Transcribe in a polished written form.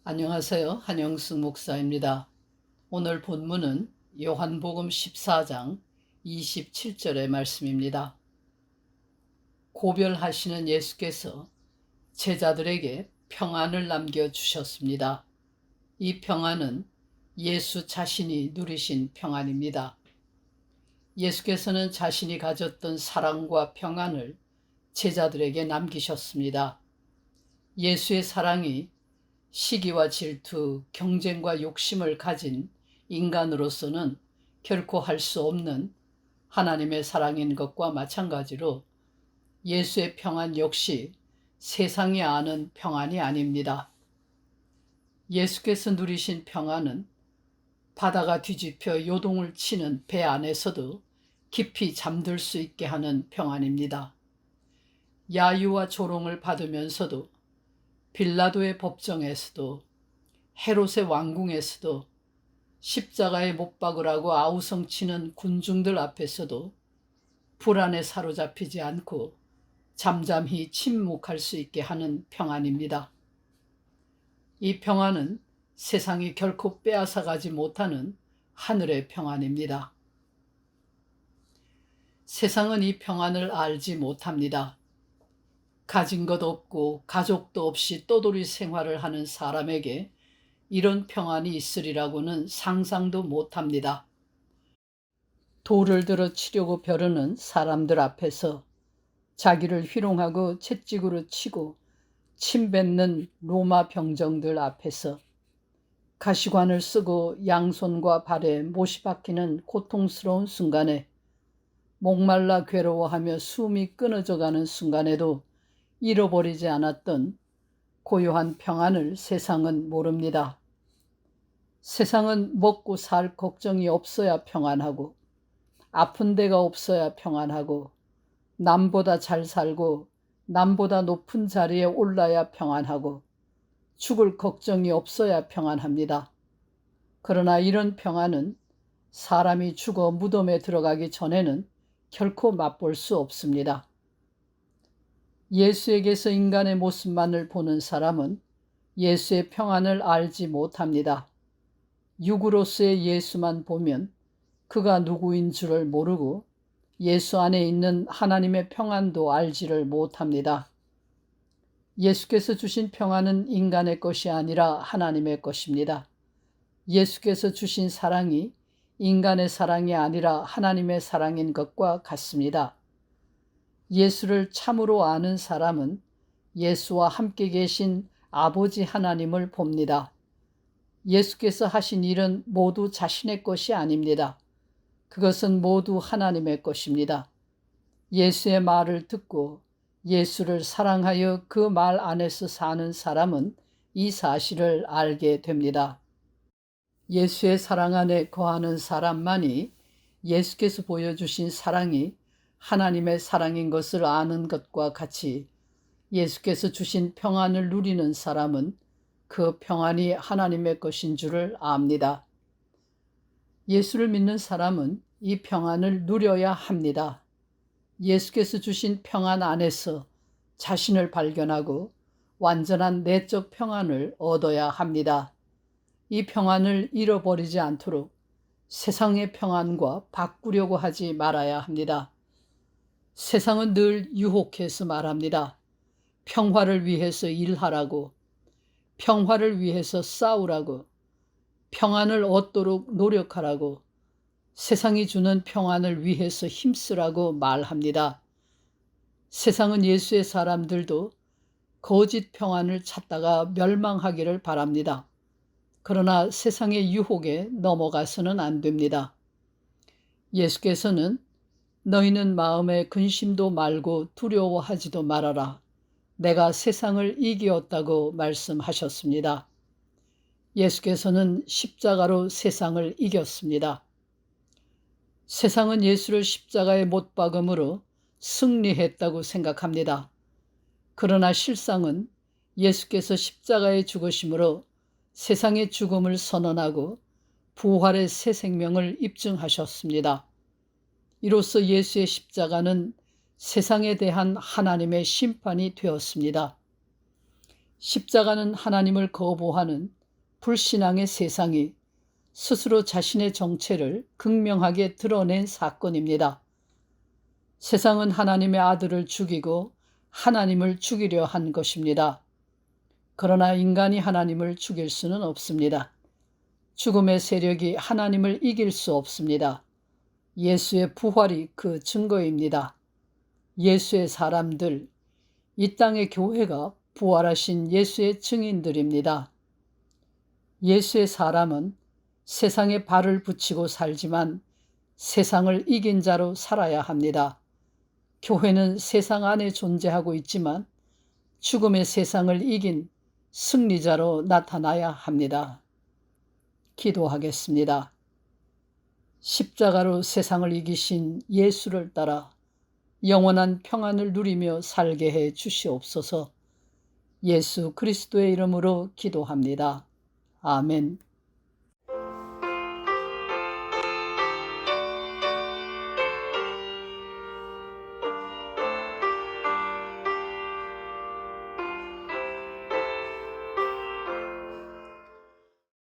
안녕하세요. 한영숙 목사입니다. 오늘 본문은 요한복음 14장 27절의 말씀입니다. 고별하시는 예수께서 제자들에게 평안을 남겨주셨습니다. 이 평안은 예수 자신이 누리신 평안입니다. 예수께서는 자신이 가졌던 사랑과 평안을 제자들에게 남기셨습니다. 예수의 사랑이 시기와 질투, 경쟁과 욕심을 가진 인간으로서는 결코 할 수 없는 하나님의 사랑인 것과 마찬가지로 예수의 평안 역시 세상이 아는 평안이 아닙니다. 예수께서 누리신 평안은 바다가 뒤집혀 요동을 치는 배 안에서도 깊이 잠들 수 있게 하는 평안입니다. 야유와 조롱을 받으면서도 빌라도의 법정에서도 헤롯의 왕궁에서도 십자가에 못 박으라고 아우성치는 군중들 앞에서도 불안에 사로잡히지 않고 잠잠히 침묵할 수 있게 하는 평안입니다. 이 평안은 세상이 결코 빼앗아가지 못하는 하늘의 평안입니다. 세상은 이 평안을 알지 못합니다. 가진 것 없고 가족도 없이 떠돌이 생활을 하는 사람에게 이런 평안이 있으리라고는 상상도 못합니다. 돌을 들어 치려고 벼르는 사람들 앞에서 자기를 희롱하고 채찍으로 치고 침 뱉는 로마 병정들 앞에서 가시관을 쓰고 양손과 발에 못이 박히는 고통스러운 순간에 목말라 괴로워하며 숨이 끊어져 가는 순간에도 잃어버리지 않았던 고요한 평안을 세상은 모릅니다. 세상은 먹고 살 걱정이 없어야 평안하고 아픈 데가 없어야 평안하고 남보다 잘 살고 남보다 높은 자리에 올라야 평안하고 죽을 걱정이 없어야 평안합니다. 그러나 이런 평안은 사람이 죽어 무덤에 들어가기 전에는 결코 맛볼 수 없습니다. 예수에게서 인간의 모습만을 보는 사람은 예수의 평안을 알지 못합니다. 육으로서의 예수만 보면 그가 누구인 줄을 모르고 예수 안에 있는 하나님의 평안도 알지를 못합니다. 예수께서 주신 평안은 인간의 것이 아니라 하나님의 것입니다. 예수께서 주신 사랑이 인간의 사랑이 아니라 하나님의 사랑인 것과 같습니다. 예수를 참으로 아는 사람은 예수와 함께 계신 아버지 하나님을 봅니다. 예수께서 하신 일은 모두 자신의 것이 아닙니다. 그것은 모두 하나님의 것입니다. 예수의 말을 듣고 예수를 사랑하여 그 말 안에서 사는 사람은 이 사실을 알게 됩니다. 예수의 사랑 안에 거하는 사람만이 예수께서 보여주신 사랑이 하나님의 사랑인 것을 아는 것과 같이 예수께서 주신 평안을 누리는 사람은 그 평안이 하나님의 것인 줄을 압니다. 예수를 믿는 사람은 이 평안을 누려야 합니다. 예수께서 주신 평안 안에서 자신을 발견하고 완전한 내적 평안을 얻어야 합니다. 이 평안을 잃어버리지 않도록 세상의 평안과 바꾸려고 하지 말아야 합니다. 세상은 늘 유혹해서 말합니다. 평화를 위해서 일하라고, 평화를 위해서 싸우라고, 평안을 얻도록 노력하라고, 세상이 주는 평안을 위해서 힘쓰라고 말합니다. 세상은 예수의 사람들도 거짓 평안을 찾다가 멸망하기를 바랍니다. 그러나 세상의 유혹에 넘어가서는 안 됩니다. 예수께서는 너희는 마음에 근심도 말고 두려워하지도 말아라. 내가 세상을 이기었다고 말씀하셨습니다. 예수께서는 십자가로 세상을 이겼습니다. 세상은 예수를 십자가에 못 박음으로 승리했다고 생각합니다. 그러나 실상은 예수께서 십자가에 죽으심으로 세상의 죽음을 선언하고 부활의 새 생명을 입증하셨습니다. 이로써 예수의 십자가는 세상에 대한 하나님의 심판이 되었습니다. 십자가는 하나님을 거부하는 불신앙의 세상이 스스로 자신의 정체를 극명하게 드러낸 사건입니다. 세상은 하나님의 아들을 죽이고 하나님을 죽이려 한 것입니다. 그러나 인간이 하나님을 죽일 수는 없습니다. 죽음의 세력이 하나님을 이길 수 없습니다. 예수의 부활이 그 증거입니다. 예수의 사람들, 이 땅의 교회가 부활하신 예수의 증인들입니다. 예수의 사람은 세상에 발을 붙이고 살지만 세상을 이긴 자로 살아야 합니다. 교회는 세상 안에 존재하고 있지만 죽음의 세상을 이긴 승리자로 나타나야 합니다. 기도하겠습니다. 십자가로 세상을 이기신 예수를 따라 영원한 평안을 누리며 살게 해 주시옵소서. 예수 그리스도의 이름으로 기도합니다. 아멘.